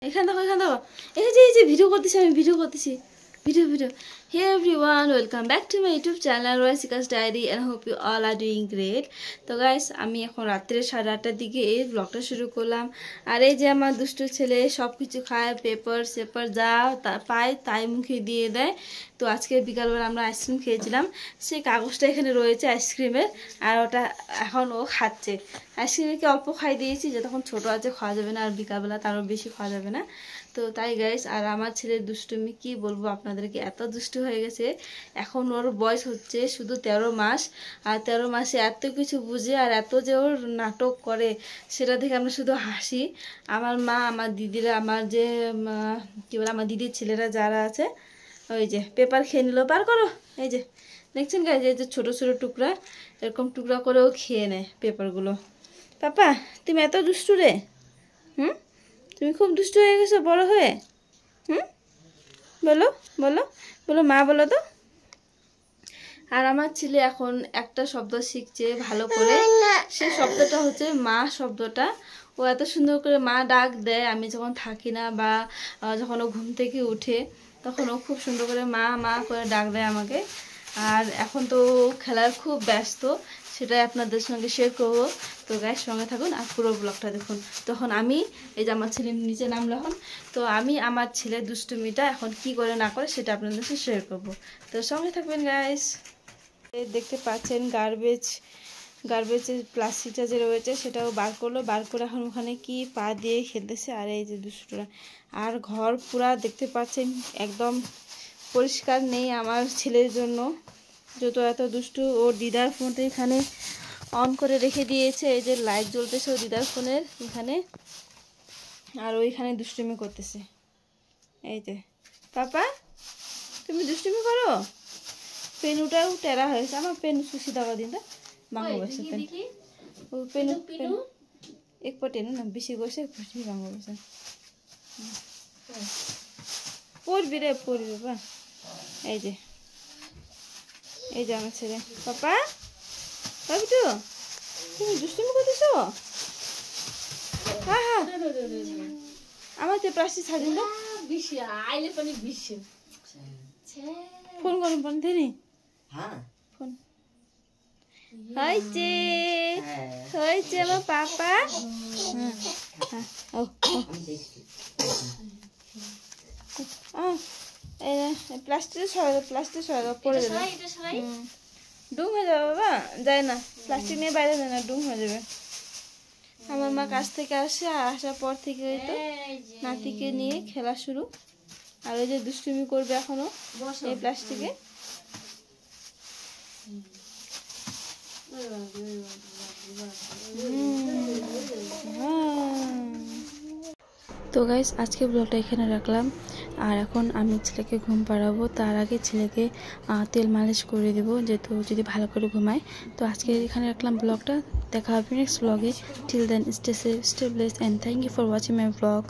এখানে দেখো এখানে দেখো এই যে ভিডিও করতেছি আমি video Hey everyone, welcome back to my YouTube channel Rasika's Diary and hope you all are doing great. তো গাইস আমি এখন রাত্রে 8:30টার দিকে এই ব্লগটা শুরু করলাম। আর এই যে আমার দুষ্টু ছেলে সব কিছু খায়, পেপার সেপার যা পায় তাই মুখে দিয়ে দেয়। তো আজকে বিকালবেলা আমরা আইসক্রিম খেয়েছিলাম, সেই কাগজটা এখানে রয়েছে আইসক্রিমের, আর ওটা এখন ও খাচ্ছে। আইসক্রিমকে অল্প খাই দিয়েছি, যে তখন ছোটো আছে খাওয়া যাবে না, আর বিকালবেলা তারও বেশি খাওয়া যাবে না। তো তাই গাইস, আর আমার ছেলের দুষ্টুমি কি বলবো আপনাদেরকে, এত দুষ্টু হয়ে গেছে। এখন ওর বয়স হচ্ছে শুধু 13 মাস, আর 13 মাসে এত কিছু বুঝে আর এত যে ওর নাটক করে, সেটা দেখে আমরা শুধু হাসি। আমার মা, আমার দিদিরা, আমার যে কী বলে আমার দিদির ছেলেরা যারা আছে, ওই যে পেপার খেয়ে নিল, বার করো, এই যে দেখছেন গাইস, এই যে ছোটো ছোটো টুকরা, এরকম টুকরা করেও খেয়ে নেয় পেপারগুলো। পাপা তুমি এত দুষ্টু রে, তুমি খুব দুষ্ট হয়ে গেছো বড় হয়ে। বলো বলো বলো মা বলো তো। আর আমার ছেলে এখন একটা শব্দ শিখছে ভালো করে, সে শব্দটা হচ্ছে মা শব্দটা। ও এত সুন্দর করে মা ডাক দেয়, আমি যখন থাকি না বা যখন ও ঘুম থেকে উঠে, তখন ও খুব সুন্দর করে মা মা করে ডাক দেয় আমাকে। আর এখন তো খেলার খুব ব্যস্ত, সেটাই আপনাদের সঙ্গে শেয়ার করবো। তো গাইস সঙ্গে থাকুন আর পুরো ব্লগটা দেখুন। তখন আমি এই যে আমার ছেলে নিচে নামলো এখন, তো আমি আমার ছেলের দুষ্টুমিটা এখন কি করে না করে সেটা আপনাদের সাথে শেয়ার করবো। তো সঙ্গে থাকবেন গাইস। দেখতে পাচ্ছেন গার্বেজের প্লাস্টিকটা যে রয়েছে সেটাও বার করলো, বার করে এখন ওখানে কি পা দিয়ে খেলতেছে। আর এই যে দুষ্টুরা, আর ঘর পুরা দেখতে পাচ্ছেন একদম পরিষ্কার নেই আমার ছেলের জন্য, যত এত দুষ্টু। ওর দিদার ফোনটা এখানে অন করে রেখে দিয়েছে, এই যে লাইট জ্বলতেছে ওর দিদার ফোনের এখানে, আর ওইখানে দুষ্টুমি করতেছে। এই যে পাপা তুমি দুষ্টুমি করো, পেনুটাও টেরা হয়েছে, আমার পেন সুশি দাবা দিন না বাংলা বসে পেন, ও পেনু এক পটেন না বেশি বসে খুশি বাংলা বসে পড়বি রে পড়বি বা। এই যে আমার ছেলে, পাপা পাবি তো তুমি দুষ্টুমি করতেছ। হ্যাঁ হ্যাঁ আমার তো প্লাস্টিক ছাড়িন তো ফোন করুন ফোন দেনি ফোন হয়েছে আমার পাপা। প্লাস্টিক সরাই দাও পড়ে যাবে, ডুম হয়ে যাবে বাবা, যায় না প্লাস্টিক নিয়ে বাইরে যায় না, ডুম হয়ে যাবে। আমার মা কাছ থেকে আসে, আসার পর থেকে তো নাতিকে নিয়ে খেলা শুরু। আর ওই যে দুষ্টুমি করবে এখনো এই প্লাস্টিকে। তো গাইস আজকে ব্লগটা এখানে রাখলাম, আর এখন আমি ছেলেকে ঘুম পাড়াবো। তার আগে ছেলেকে তেল মালিশ করে দেবো, যেহেতু যদি ভালো করে ঘুমায়। তো আজকে এখানে রাখলাম ব্লগটা, দেখা হবে নেক্সট ব্লগে। Till then stay safe, stay blessed, and thank you for watching my blog.